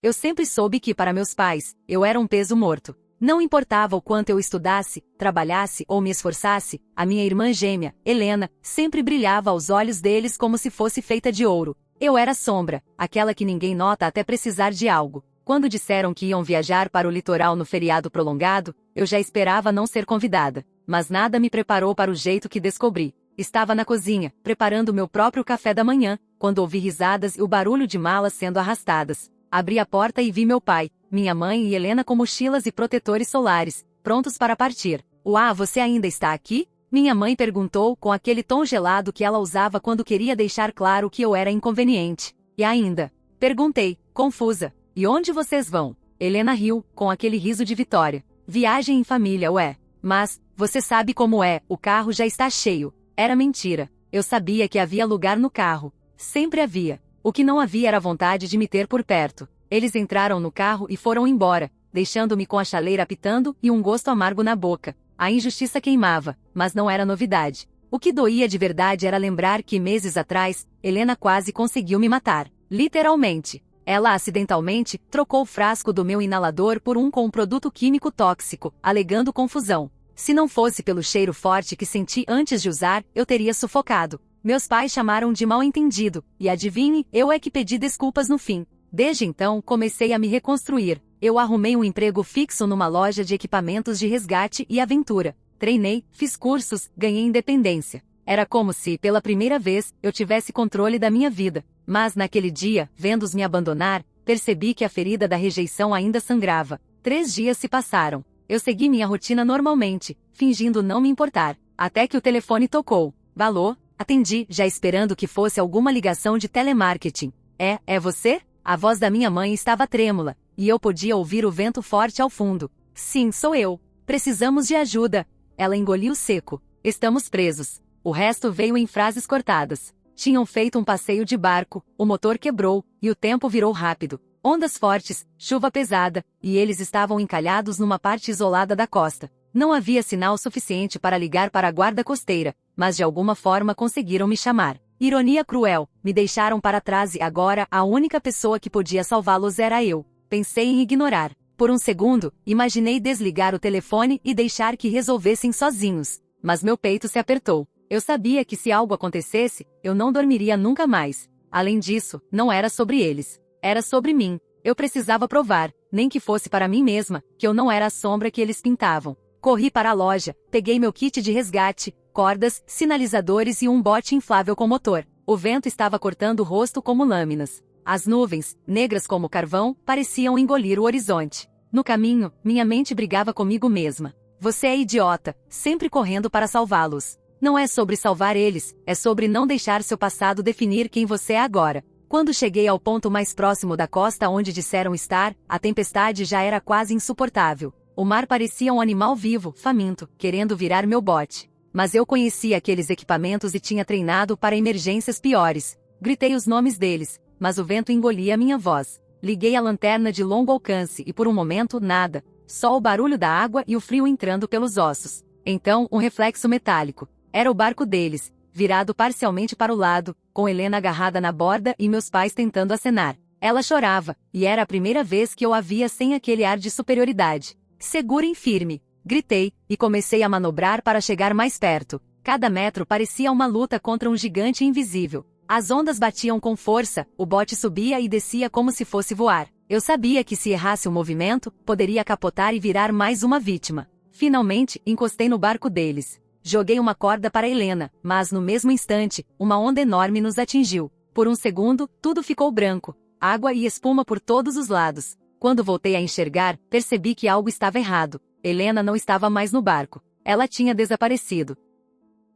Eu sempre soube que, para meus pais, eu era um peso morto. Não importava o quanto eu estudasse, trabalhasse ou me esforçasse, a minha irmã gêmea, Helena, sempre brilhava aos olhos deles como se fosse feita de ouro. Eu era sombra, aquela que ninguém nota até precisar de algo. Quando disseram que iam viajar para o litoral no feriado prolongado, eu já esperava não ser convidada. Mas nada me preparou para o jeito que descobri. Estava na cozinha, preparando meu próprio café da manhã, quando ouvi risadas e o barulho de malas sendo arrastadas. Abri a porta e vi meu pai, minha mãe e Helena com mochilas e protetores solares, prontos para partir. "Uá, você ainda está aqui?" Minha mãe perguntou com aquele tom gelado que ela usava quando queria deixar claro que eu era inconveniente. "E ainda?" Perguntei, confusa. "E onde vocês vão?" Helena riu, com aquele riso de vitória. "Viagem em família, ué. Mas, você sabe como é, o carro já está cheio." Era mentira. Eu sabia que havia lugar no carro. Sempre havia. O que não havia era vontade de me ter por perto. Eles entraram no carro e foram embora, deixando-me com a chaleira apitando e um gosto amargo na boca. A injustiça queimava, mas não era novidade. O que doía de verdade era lembrar que meses atrás, Helena quase conseguiu me matar. Literalmente. Ela acidentalmente trocou o frasco do meu inalador por um com um produto químico tóxico, alegando confusão. Se não fosse pelo cheiro forte que senti antes de usar, eu teria sufocado. Meus pais chamaram de mal-entendido, e adivinhe, eu é que pedi desculpas no fim. Desde então, comecei a me reconstruir. Eu arrumei um emprego fixo numa loja de equipamentos de resgate e aventura. Treinei, fiz cursos, ganhei independência. Era como se, pela primeira vez, eu tivesse controle da minha vida. Mas naquele dia, vendo-os me abandonar, percebi que a ferida da rejeição ainda sangrava. 3 dias se passaram. Eu segui minha rotina normalmente, fingindo não me importar, até que o telefone tocou. "Alô?" Atendi, já esperando que fosse alguma ligação de telemarketing. É você?" A voz da minha mãe estava trêmula, e eu podia ouvir o vento forte ao fundo. "Sim, sou eu. Precisamos de ajuda." Ela engoliu seco. "Estamos presos." O resto veio em frases cortadas. Tinham feito um passeio de barco, o motor quebrou, e o tempo virou rápido. Ondas fortes, chuva pesada, e eles estavam encalhados numa parte isolada da costa. Não havia sinal suficiente para ligar para a guarda costeira, mas de alguma forma conseguiram me chamar. Ironia cruel, me deixaram para trás e agora a única pessoa que podia salvá-los era eu. Pensei em ignorar. Por um segundo, imaginei desligar o telefone e deixar que resolvessem sozinhos. Mas meu peito se apertou. Eu sabia que se algo acontecesse, eu não dormiria nunca mais. Além disso, não era sobre eles. Era sobre mim. Eu precisava provar, nem que fosse para mim mesma, que eu não era a sombra que eles pintavam. Corri para a loja, peguei meu kit de resgate, cordas, sinalizadores e um bote inflável com motor. O vento estava cortando o rosto como lâminas. As nuvens, negras como carvão, pareciam engolir o horizonte. No caminho, minha mente brigava comigo mesma. "Você é idiota, sempre correndo para salvá-los. Não é sobre salvar eles, é sobre não deixar seu passado definir quem você é agora." Quando cheguei ao ponto mais próximo da costa onde disseram estar, a tempestade já era quase insuportável. O mar parecia um animal vivo, faminto, querendo virar meu bote. Mas eu conhecia aqueles equipamentos e tinha treinado para emergências piores. Gritei os nomes deles, mas o vento engolia minha voz. Liguei a lanterna de longo alcance e por um momento nada. Só o barulho da água e o frio entrando pelos ossos. Então, um reflexo metálico. Era o barco deles, virado parcialmente para o lado, com Helena agarrada na borda e meus pais tentando acenar. Ela chorava, e era a primeira vez que eu a via sem aquele ar de superioridade. "Segurem firme!" Gritei, e comecei a manobrar para chegar mais perto. Cada metro parecia uma luta contra um gigante invisível. As ondas batiam com força, o bote subia e descia como se fosse voar. Eu sabia que se errasse o movimento, poderia capotar e virar mais uma vítima. Finalmente, encostei no barco deles. Joguei uma corda para Helena, mas no mesmo instante, uma onda enorme nos atingiu. Por um segundo, tudo ficou branco. Água e espuma por todos os lados. Quando voltei a enxergar, percebi que algo estava errado. Helena não estava mais no barco. Ela tinha desaparecido.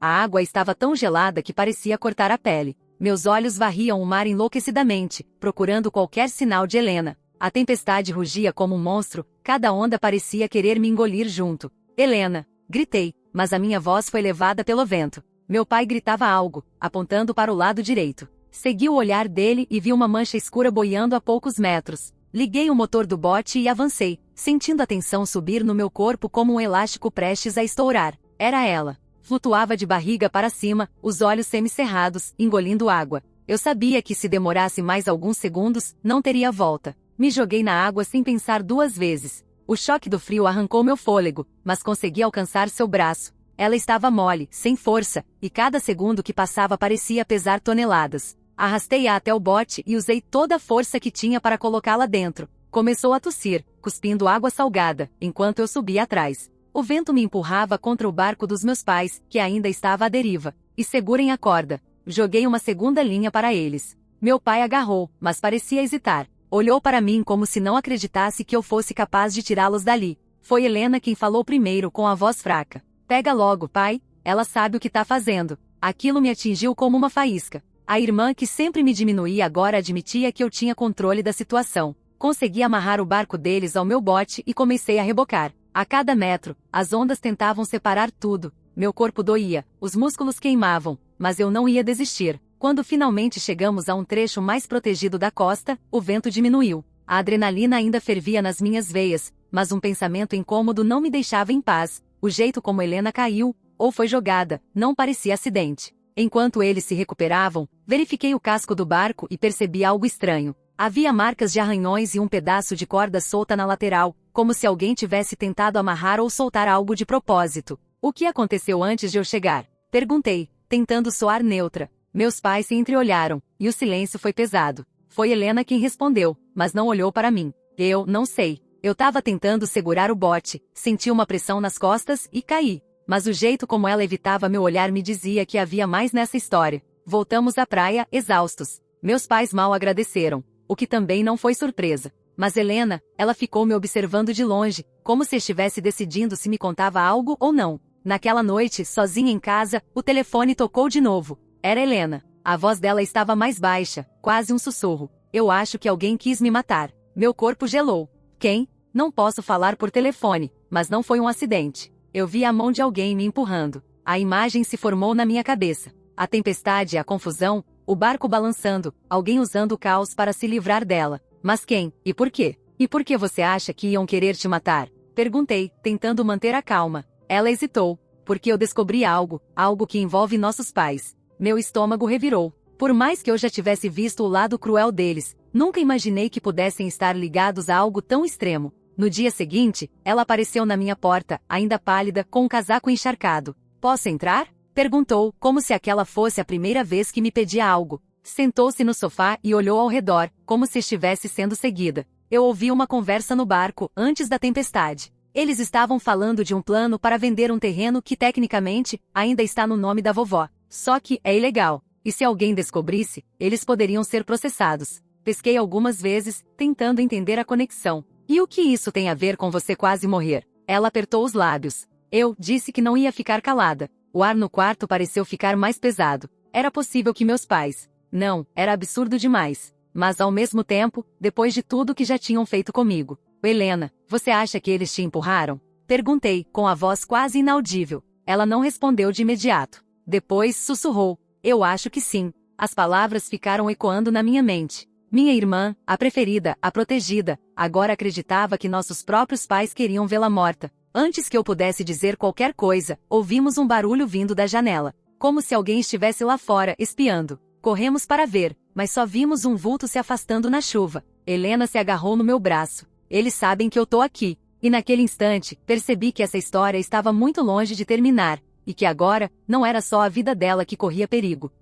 A água estava tão gelada que parecia cortar a pele. Meus olhos varriam o mar enlouquecidamente, procurando qualquer sinal de Helena. A tempestade rugia como um monstro, cada onda parecia querer me engolir junto. "Helena!" Gritei, mas a minha voz foi levada pelo vento. Meu pai gritava algo, apontando para o lado direito. Segui o olhar dele e vi uma mancha escura boiando a poucos metros. Liguei o motor do bote e avancei, sentindo a tensão subir no meu corpo como um elástico prestes a estourar. Era ela. Flutuava de barriga para cima, os olhos semicerrados, engolindo água. Eu sabia que se demorasse mais alguns segundos, não teria volta. Me joguei na água sem pensar duas vezes. O choque do frio arrancou meu fôlego, mas consegui alcançar seu braço. Ela estava mole, sem força, e cada segundo que passava parecia pesar toneladas. Arrastei-a até o bote e usei toda a força que tinha para colocá-la dentro. Começou a tossir, cuspindo água salgada, enquanto eu subia atrás. O vento me empurrava contra o barco dos meus pais, que ainda estava à deriva. E segurem a corda. Joguei uma segunda linha para eles. Meu pai agarrou, mas parecia hesitar. Olhou para mim como se não acreditasse que eu fosse capaz de tirá-los dali. Foi Helena quem falou primeiro com a voz fraca. Pega logo, pai. Ela sabe o que está fazendo. Aquilo me atingiu como uma faísca. A irmã que sempre me diminuía agora admitia que eu tinha controle da situação. Consegui amarrar o barco deles ao meu bote e comecei a rebocar. A cada metro, as ondas tentavam separar tudo. Meu corpo doía, os músculos queimavam, mas eu não ia desistir. Quando finalmente chegamos a um trecho mais protegido da costa, o vento diminuiu. A adrenalina ainda fervia nas minhas veias, mas um pensamento incômodo não me deixava em paz. O jeito como Helena caiu, ou foi jogada, não parecia acidente. Enquanto eles se recuperavam, verifiquei o casco do barco e percebi algo estranho. Havia marcas de arranhões e um pedaço de corda solta na lateral, como se alguém tivesse tentado amarrar ou soltar algo de propósito. O que aconteceu antes de eu chegar? Perguntei, tentando soar neutra. Meus pais se entreolharam, e o silêncio foi pesado. Foi Helena quem respondeu, mas não olhou para mim. Eu não sei. Eu estava tentando segurar o bote, senti uma pressão nas costas e caí. Mas o jeito como ela evitava meu olhar me dizia que havia mais nessa história. Voltamos à praia, exaustos. Meus pais mal agradeceram, o que também não foi surpresa. Mas Helena, ela ficou me observando de longe, como se estivesse decidindo se me contava algo ou não. Naquela noite, sozinha em casa, o telefone tocou de novo. Era Helena. A voz dela estava mais baixa, quase um sussurro. Eu acho que alguém quis me matar. Meu corpo gelou. Quem? Não posso falar por telefone, mas não foi um acidente. Eu vi a mão de alguém me empurrando. A imagem se formou na minha cabeça. A tempestade, a confusão, o barco balançando, alguém usando o caos para se livrar dela. Mas quem? E por quê? E por que você acha que iam querer te matar? Perguntei, tentando manter a calma. Ela hesitou. Porque eu descobri algo que envolve nossos pais. Meu estômago revirou. Por mais que eu já tivesse visto o lado cruel deles, nunca imaginei que pudessem estar ligados a algo tão extremo. No dia seguinte, ela apareceu na minha porta, ainda pálida, com um casaco encharcado. Posso entrar? Perguntou, como se aquela fosse a primeira vez que me pedia algo. Sentou-se no sofá e olhou ao redor, como se estivesse sendo seguida. Eu ouvi uma conversa no barco, antes da tempestade. Eles estavam falando de um plano para vender um terreno que tecnicamente, ainda está no nome da vovó. Só que, é ilegal. E se alguém descobrisse, eles poderiam ser processados. Pesquei algumas vezes, tentando entender a conexão. E o que isso tem a ver com você quase morrer? Ela apertou os lábios. Eu disse que não ia ficar calada. O ar no quarto pareceu ficar mais pesado. Era possível que meus pais... Não, era absurdo demais. Mas ao mesmo tempo, depois de tudo que já tinham feito comigo. Helena, você acha que eles te empurraram? Perguntei, com a voz quase inaudível. Ela não respondeu de imediato. Depois sussurrou. Eu acho que sim. As palavras ficaram ecoando na minha mente. Minha irmã, a preferida, a protegida, agora acreditava que nossos próprios pais queriam vê-la morta. Antes que eu pudesse dizer qualquer coisa, ouvimos um barulho vindo da janela. Como se alguém estivesse lá fora, espiando. Corremos para ver, mas só vimos um vulto se afastando na chuva. Helena se agarrou no meu braço. Eles sabem que eu tô aqui. E naquele instante, percebi que essa história estava muito longe de terminar. E que agora, não era só a vida dela que corria perigo.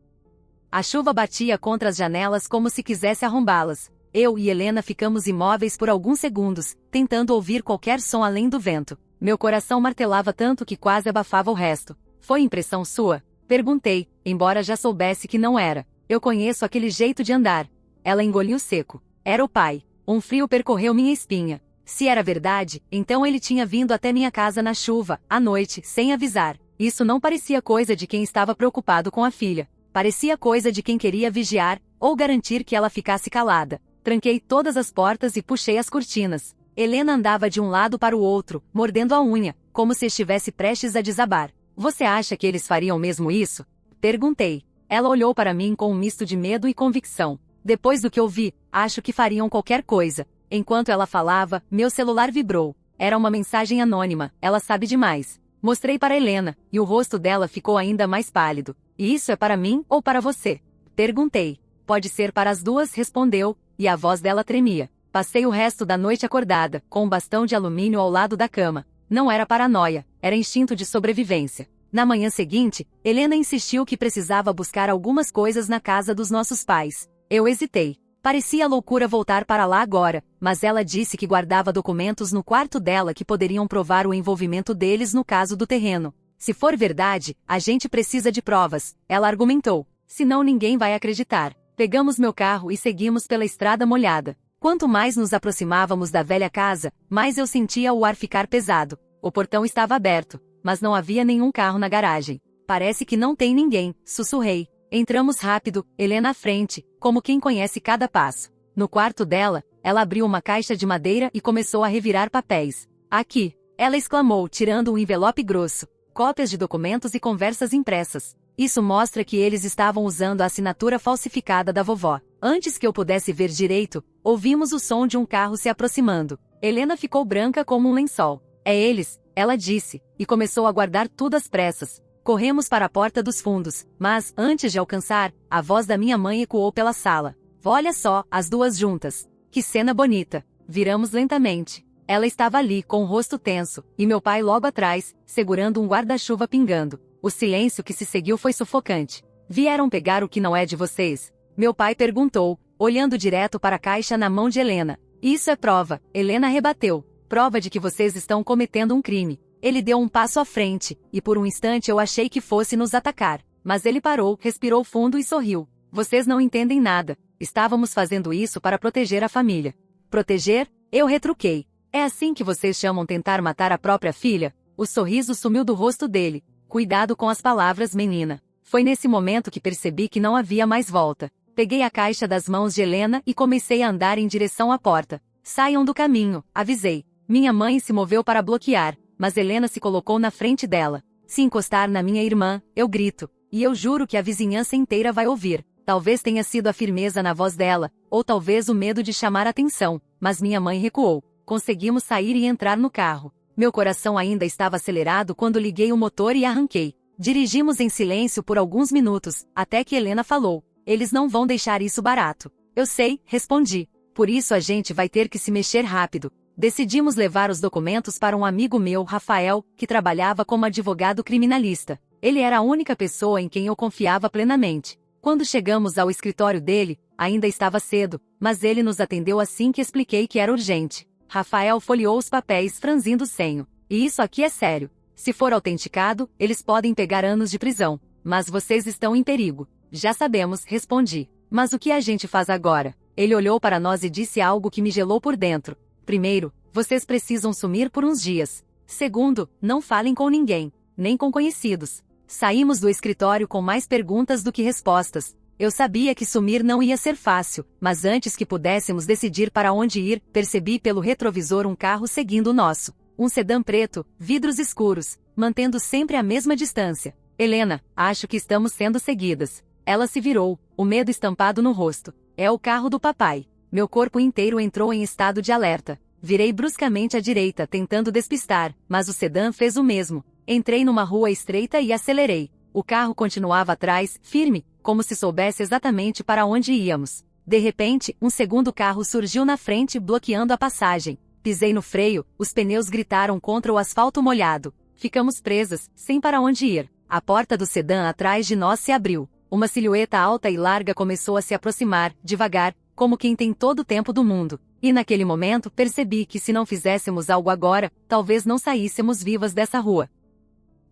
A chuva batia contra as janelas como se quisesse arrombá-las. Eu e Helena ficamos imóveis por alguns segundos, tentando ouvir qualquer som além do vento. Meu coração martelava tanto que quase abafava o resto. Foi impressão sua? Perguntei, embora já soubesse que não era. Eu conheço aquele jeito de andar. Ela engoliu seco. Era o pai. Um frio percorreu minha espinha. Se era verdade, então ele tinha vindo até minha casa na chuva, à noite, sem avisar. Isso não parecia coisa de quem estava preocupado com a filha. Parecia coisa de quem queria vigiar, ou garantir que ela ficasse calada. Tranquei todas as portas e puxei as cortinas. Helena andava de um lado para o outro, mordendo a unha, como se estivesse prestes a desabar. Você acha que eles fariam mesmo isso? Perguntei. Ela olhou para mim com um misto de medo e convicção. Depois do que ouvi, acho que fariam qualquer coisa. Enquanto ela falava, meu celular vibrou. Era uma mensagem anônima, ela sabe demais. Mostrei para Helena, e o rosto dela ficou ainda mais pálido. E isso é para mim ou para você? Perguntei. Pode ser para as duas, respondeu, e a voz dela tremia. Passei o resto da noite acordada, com um bastão de alumínio ao lado da cama. Não era paranoia, era instinto de sobrevivência. Na manhã seguinte, Helena insistiu que precisava buscar algumas coisas na casa dos nossos pais. Eu hesitei. Parecia loucura voltar para lá agora, mas ela disse que guardava documentos no quarto dela que poderiam provar o envolvimento deles no caso do terreno. Se for verdade, a gente precisa de provas, ela argumentou. Senão ninguém vai acreditar. Pegamos meu carro e seguimos pela estrada molhada. Quanto mais nos aproximávamos da velha casa, mais eu sentia o ar ficar pesado. O portão estava aberto, mas não havia nenhum carro na garagem. Parece que não tem ninguém, sussurrei. Entramos rápido, Helena à frente, como quem conhece cada passo. No quarto dela, ela abriu uma caixa de madeira e começou a revirar papéis. Aqui, ela exclamou, tirando um envelope grosso. Cópias de documentos e conversas impressas. Isso mostra que eles estavam usando a assinatura falsificada da vovó. Antes que eu pudesse ver direito, ouvimos o som de um carro se aproximando. Helena ficou branca como um lençol. É eles, ela disse, e começou a guardar tudo às pressas. Corremos para a porta dos fundos, mas, antes de alcançar, a voz da minha mãe ecoou pela sala. Olha só, as duas juntas. Que cena bonita. Viramos lentamente. Ela estava ali, com o rosto tenso, e meu pai logo atrás, segurando um guarda-chuva pingando. O silêncio que se seguiu foi sufocante. Vieram pegar o que não é de vocês? Meu pai perguntou, olhando direto para a caixa na mão de Helena. Isso é prova, Helena rebateu. Prova de que vocês estão cometendo um crime. Ele deu um passo à frente, e por um instante eu achei que fosse nos atacar. Mas ele parou, respirou fundo e sorriu. Vocês não entendem nada. Estávamos fazendo isso para proteger a família. Proteger? Eu retruquei. É assim que vocês chamam tentar matar a própria filha? O sorriso sumiu do rosto dele. Cuidado com as palavras, menina. Foi nesse momento que percebi que não havia mais volta. Peguei a caixa das mãos de Helena e comecei a andar em direção à porta. Saiam do caminho, avisei. Minha mãe se moveu para bloquear, mas Helena se colocou na frente dela. Se encostar na minha irmã, eu grito. E eu juro que a vizinhança inteira vai ouvir. Talvez tenha sido a firmeza na voz dela, ou talvez o medo de chamar atenção, mas minha mãe recuou. Conseguimos sair e entrar no carro. Meu coração ainda estava acelerado quando liguei o motor e arranquei. Dirigimos em silêncio por alguns minutos, até que Helena falou. Eles não vão deixar isso barato. Eu sei, respondi. Por isso a gente vai ter que se mexer rápido. Decidimos levar os documentos para um amigo meu, Rafael, que trabalhava como advogado criminalista. Ele era a única pessoa em quem eu confiava plenamente. Quando chegamos ao escritório dele, ainda estava cedo, mas ele nos atendeu assim que expliquei que era urgente. Rafael folheou os papéis franzindo o senho. E isso aqui é sério. Se for autenticado, eles podem pegar anos de prisão. Mas vocês estão em perigo. Já sabemos, respondi. Mas o que a gente faz agora? Ele olhou para nós e disse algo que me gelou por dentro. Primeiro, vocês precisam sumir por uns dias. Segundo, não falem com ninguém, nem com conhecidos. Saímos do escritório com mais perguntas do que respostas. Eu sabia que sumir não ia ser fácil, mas antes que pudéssemos decidir para onde ir, percebi pelo retrovisor um carro seguindo o nosso. Um sedã preto, vidros escuros, mantendo sempre a mesma distância. Helena, acho que estamos sendo seguidas. Ela se virou, o medo estampado no rosto. É o carro do papai. Meu corpo inteiro entrou em estado de alerta. Virei bruscamente à direita, tentando despistar, mas o sedã fez o mesmo. Entrei numa rua estreita e acelerei. O carro continuava atrás, firme, como se soubesse exatamente para onde íamos. De repente, um segundo carro surgiu na frente, bloqueando a passagem. Pisei no freio, os pneus gritaram contra o asfalto molhado. Ficamos presas, sem para onde ir. A porta do sedã atrás de nós se abriu. Uma silhueta alta e larga começou a se aproximar, devagar, como quem tem todo o tempo do mundo. E naquele momento percebi que se não fizéssemos algo agora, talvez não saíssemos vivas dessa rua.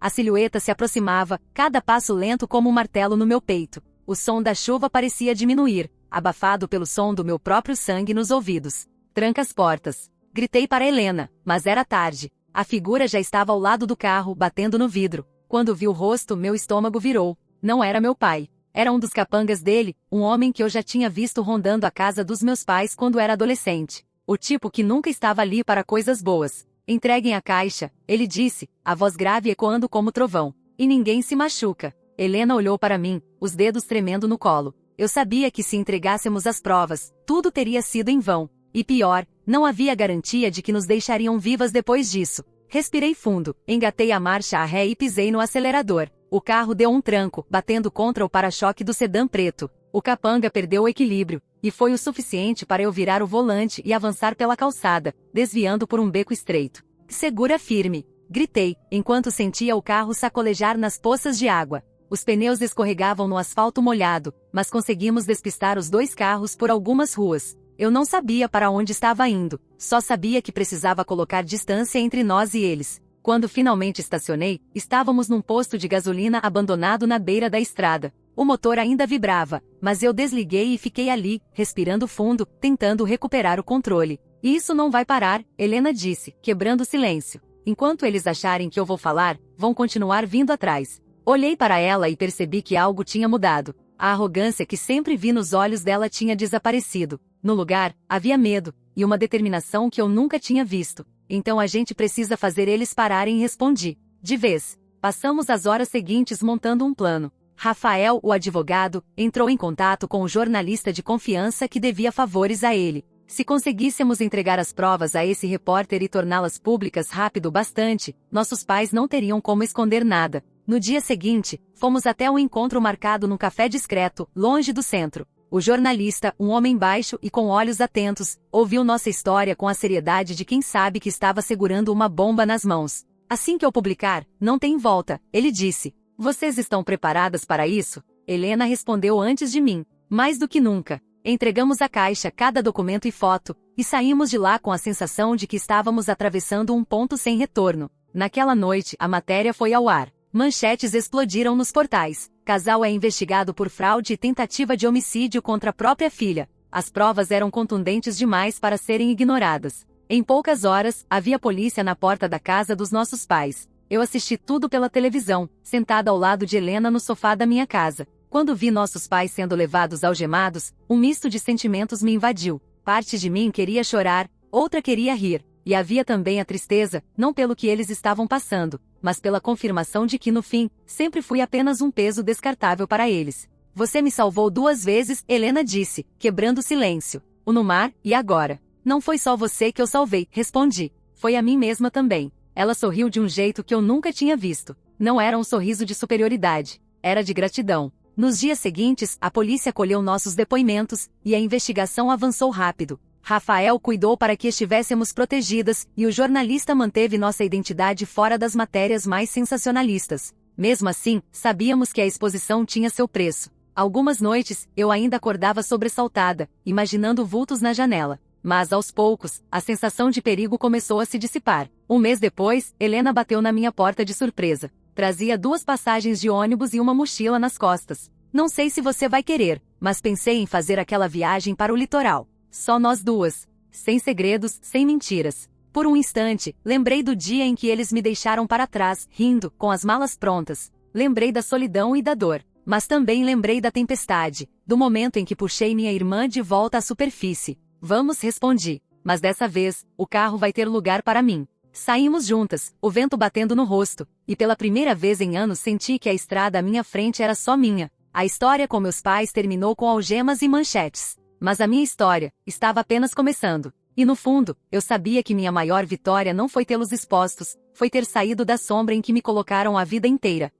A silhueta se aproximava, cada passo lento como um martelo no meu peito. O som da chuva parecia diminuir, abafado pelo som do meu próprio sangue nos ouvidos. Tranca as portas. Gritei para Helena, mas era tarde. A figura já estava ao lado do carro, batendo no vidro. Quando vi o rosto, meu estômago virou. Não era meu pai. Era um dos capangas dele, um homem que eu já tinha visto rondando a casa dos meus pais quando era adolescente. O tipo que nunca estava ali para coisas boas. Entreguem a caixa, ele disse, a voz grave ecoando como trovão. E ninguém se machuca. Helena olhou para mim, os dedos tremendo no colo. Eu sabia que se entregássemos as provas, tudo teria sido em vão. E pior, não havia garantia de que nos deixariam vivas depois disso. Respirei fundo, engatei a marcha a ré e pisei no acelerador. O carro deu um tranco, batendo contra o para-choque do sedã preto. O capanga perdeu o equilíbrio, e foi o suficiente para eu virar o volante e avançar pela calçada, desviando por um beco estreito. Segura firme! Gritei, enquanto sentia o carro sacolejar nas poças de água. Os pneus escorregavam no asfalto molhado, mas conseguimos despistar os dois carros por algumas ruas. Eu não sabia para onde estava indo, só sabia que precisava colocar distância entre nós e eles. Quando finalmente estacionei, estávamos num posto de gasolina abandonado na beira da estrada. O motor ainda vibrava, mas eu desliguei e fiquei ali, respirando fundo, tentando recuperar o controle. Isso não vai parar, Helena disse, quebrando o silêncio. Enquanto eles acharem que eu vou falar, vão continuar vindo atrás. Olhei para ela e percebi que algo tinha mudado. A arrogância que sempre vi nos olhos dela tinha desaparecido. No lugar, havia medo, e uma determinação que eu nunca tinha visto. Então a gente precisa fazer eles pararem, respondi. De vez. Passamos as horas seguintes montando um plano. Rafael, o advogado, entrou em contato com o jornalista de confiança que devia favores a ele. Se conseguíssemos entregar as provas a esse repórter e torná-las públicas rápido bastante, nossos pais não teriam como esconder nada. No dia seguinte, fomos até um encontro marcado num café discreto, longe do centro. O jornalista, um homem baixo e com olhos atentos, ouviu nossa história com a seriedade de quem sabe que estava segurando uma bomba nas mãos. Assim que eu publicar, não tem volta, ele disse. Vocês estão preparadas para isso? Helena respondeu antes de mim. Mais do que nunca. Entregamos à caixa cada documento e foto, e saímos de lá com a sensação de que estávamos atravessando um ponto sem retorno. Naquela noite, a matéria foi ao ar. Manchetes explodiram nos portais. Casal é investigado por fraude e tentativa de homicídio contra a própria filha. As provas eram contundentes demais para serem ignoradas. Em poucas horas, havia polícia na porta da casa dos nossos pais. Eu assisti tudo pela televisão, sentada ao lado de Helena no sofá da minha casa. Quando vi nossos pais sendo levados algemados, um misto de sentimentos me invadiu. Parte de mim queria chorar, outra queria rir. E havia também a tristeza, não pelo que eles estavam passando, mas pela confirmação de que no fim, sempre fui apenas um peso descartável para eles. Você me salvou 2 vezes, Helena disse, quebrando o silêncio. O no mar, e agora? Não foi só você que eu salvei, respondi. Foi a mim mesma também. Ela sorriu de um jeito que eu nunca tinha visto. Não era um sorriso de superioridade. Era de gratidão. Nos dias seguintes, a polícia colheu nossos depoimentos, e a investigação avançou rápido. Rafael cuidou para que estivéssemos protegidas, e o jornalista manteve nossa identidade fora das matérias mais sensacionalistas. Mesmo assim, sabíamos que a exposição tinha seu preço. Algumas noites, eu ainda acordava sobressaltada, imaginando vultos na janela. Mas aos poucos, a sensação de perigo começou a se dissipar. Um mês depois, Helena bateu na minha porta de surpresa. Trazia 2 passagens de ônibus e uma mochila nas costas. Não sei se você vai querer, mas pensei em fazer aquela viagem para o litoral. Só nós 2. Sem segredos, sem mentiras. Por um instante, lembrei do dia em que eles me deixaram para trás, rindo, com as malas prontas. Lembrei da solidão e da dor. Mas também lembrei da tempestade, do momento em que puxei minha irmã de volta à superfície. Vamos, respondi. Mas dessa vez, o carro vai ter lugar para mim. Saímos juntas, o vento batendo no rosto, e pela primeira vez em anos senti que a estrada à minha frente era só minha. A história com meus pais terminou com algemas e manchetes. Mas a minha história estava apenas começando. E no fundo, eu sabia que minha maior vitória não foi tê-los expostos, foi ter saído da sombra em que me colocaram a vida inteira.